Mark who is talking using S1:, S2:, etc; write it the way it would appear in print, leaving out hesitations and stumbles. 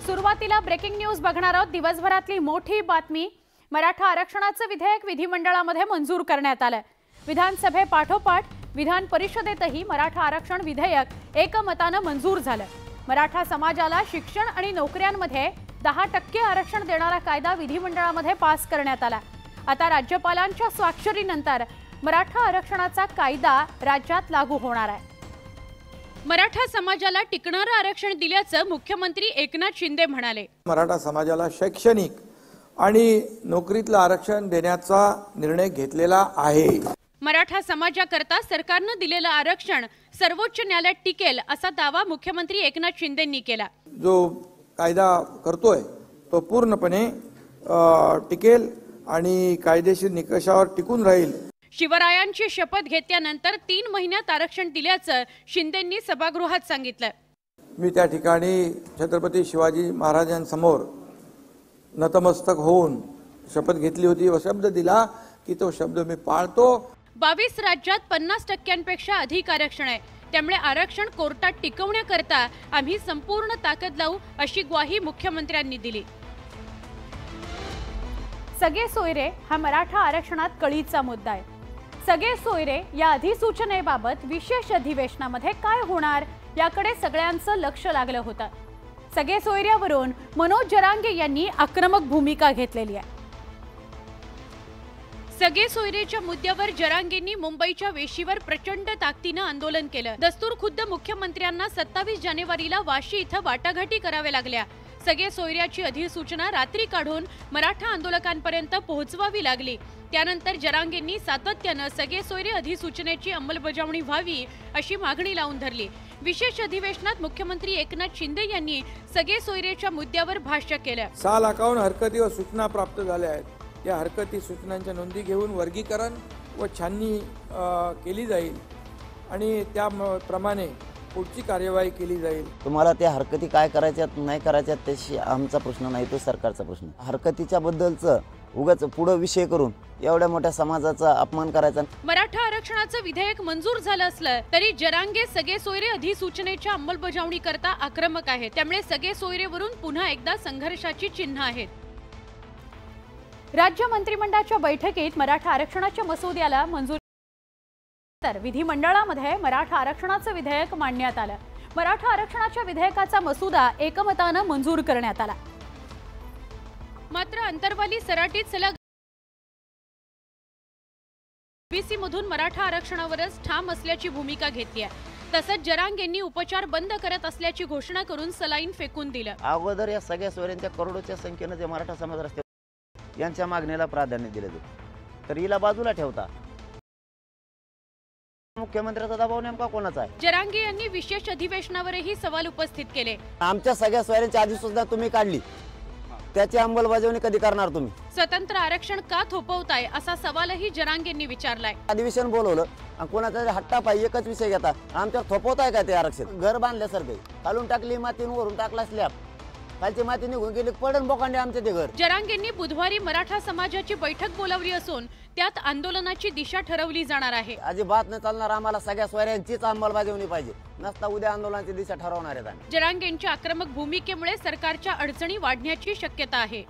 S1: सुरुवातीला breaking news बघणार आहोत। दिवसभरातली मोठी बातमी, मराठा आरक्षणाचं विधेयक विधिमंडळामध्ये मंजूर करण्यात आलं। विधानसभेपाठोपाठ विधान परिषदेतही मराठा आरक्षण विधेयक एकमतानं मंजूर झालं। मराठा समाजाला शिक्षण आणि नोकऱ्यांमध्ये 10% आरक्षण देणारा कायदा विधिमंडळामध्ये पास करण्यात आला। आता राज्यपालांच्या स्वाक्षरीनंतर मराठा आरक्षणाचा कायदा राज्यात लागू होणार आहे। मराठा समाजाला टिकणारं आरक्षण दिल्याचं मुख्यमंत्री एकनाथ शिंदे म्हणाले।
S2: मराठा समाजाला शैक्षणिक आणि नोकरीतलं आरक्षण देण्याचा निर्णय घेतलेला आहे।
S1: मराठा समाजाकरता सरकारने दिलेलं आरक्षण सर्वोच्च न्यायालयात टिकेल असा दावा मुख्यमंत्री एकनाथ शिंदेंनी केला।
S2: जो कायदा करतोय तो पूर्णपणे टिकेल आणि कायदेशीर निकषावर टिकून राहील।
S1: शिवरायांची शपथ घेतल्यानंतर 3 महिन्यात आरक्षण दिल्याचं शिंदेंनी सभागृहात सांगितलं।
S2: मी त्या ठिकाणी छत्रपती शिवाजी महाराजांसमोर नतमस्तक होऊन शपथ घेतली होती व शब्द दिला की तो शब्द मी पाळतो।
S1: 22 राज्यात 50%पेक्षा अधिक आरक्षण आहे, त्यामुळे आरक्षण कोर्टात टिकवण्याकरता आम्ही संपूर्ण ताकद लावू अशी ग्वाही मुख्यमंत्र्यांनी दिली। सगळे सोयरे हा मराठा आरक्षणात कळीचा मुद्दा आहे। सगळे सोयरे या अधिसूचनेबाबत विशेष अधिवेशनामध्ये काय होणार याकडे सगळ्यांचं लक्ष लागलं होतं। सगळे सोयऱ्यावरून मनोज जरांगे यांनी आक्रमक भूमिका घेतलेली आहे। सगळे सोयरेच्या मुद्द्यावर जरांगेंनी मुंबईच्या वेशीवर प्रचंड ताकदीने आंदोलन केलं। दस्तूर खुद्द मुख्यमंत्र्यांना 27 जानेवारीला वाशी इथं वाटाघाटी कराव्या लागल्या। सगळे सोयऱ्याची अधिसूचना रात्री काढून मराठा आंदोलकांपर्यंत पोहोचवावी लागली। त्यानंतर जरांगेंनी सातत्याने सगळे सोयरे अधिसूचनेची अंमलबजावणी व्हावी अशी मागणी लावून धरली। विशेष अधिवेशनात मुख्यमंत्री एकनाथ शिंदे यांनी सगळे सोयरेच्या मुद्द्यावर भाष्य केलं।
S2: 6 लाखाहून हरकती व सूचना प्राप्त झाल्या आहेत। या हरकती सूचनांच्या नोंदी घेऊन वर्गीकरण व छाननी केली जाईल आणि त्याप्रमाणे पुढची कार्यवाही केली जाईल।
S3: तुम्हाला त्या हरकती काय करायच्यात नाही करायच्यात त्याशी आमचा प्रश्न नाही, तो सरकारचा प्रश्न। हरकतीच्या बद्दलचं उगाच पुढे विषय करून एवढ्या मोठ्या समाजाचा अपमान करायचा।
S1: मराठा आरक्षणाचं विधेयक मंजूर झालं असलं तरी जरांगे सगळे सोयरे अधिसूचनेच्या अंमलबजावणी करता आक्रमक आहेत, त्यामुळे सगळे सोयरेवरून पुन्हा एकदा संघर्षाची चिन्ह आहेत। राज्य मंत्रिमंडळाच्या बैठकीत मराठा आरक्षणाच्या मसुद्याला मंजुरी तर विधिमंडळामध्ये मराठा आरक्षणाचं विधेयक मांडण्यात आलं। मराठा आरक्षणाच्या विधेयकाचा मसुदा एकमतानं मंजूर करण्यात आला। मात्र अंतरवाली सराटीत सलग ओबीसी मधून मराठा आरक्षणावरच ठाम असल्याची भूमिका घेतली आहे। तसंच जरांगेंनी उपचार बंद करत असल्याची घोषणा करून सलाईन फेकून दिलं।
S3: अगोदर या सगळ्या सोयऱ्यांच्या करोडोच्या संख्येने जे मराठा समाज असते यांच्या मागणीला प्राधान्य दिले जाते, तर हिला बाजूला ठेवता मुख्यमंत्र्याचा दबाव नेमका कोणाचा आहे?
S1: जरांगे यांनी विशेष अधिवेशनावरही सवाल उपस्थित केले।
S3: आमच्या सगळ्या सोयऱ्यांची अधिसूचना तुम्ही काढली, त्याची अंमलबजावणी कधी करणार तुम्ही?
S1: स्वतंत्र आरक्षण का थोपवताय असा सवालही जरांगेंनी विचारलाय।
S3: अधिवेशन बोलवलं आणि कोणाचा हट्टापायी एकच विषय घेता, आमच्यावर थोपवताय का ते आरक्षण? घर बांधल्यासारखे खालून टाकली माती वरून टाकला स्लॅब, खालची माती निघून गेली, पडन बोकांडे आमचे ते घर।
S1: जरांगेंनी बुधवारी मराठा समाजाची बैठक बोलावली असून त्यात आंदोलनाची दिशा ठरवली जाणार आहे।
S3: अजिबात न चालणार, आम्हाला सगळ्या सोयऱ्यांचीच अंमलबजावणी पाहिजे, नसता उद्या आंदोलनाची दिशा ठरवणार आहेत।
S1: जरांगेंच्या आक्रमक भूमिकेमुळे सरकारच्या अडचणी वाढण्याची शक्यता आहे।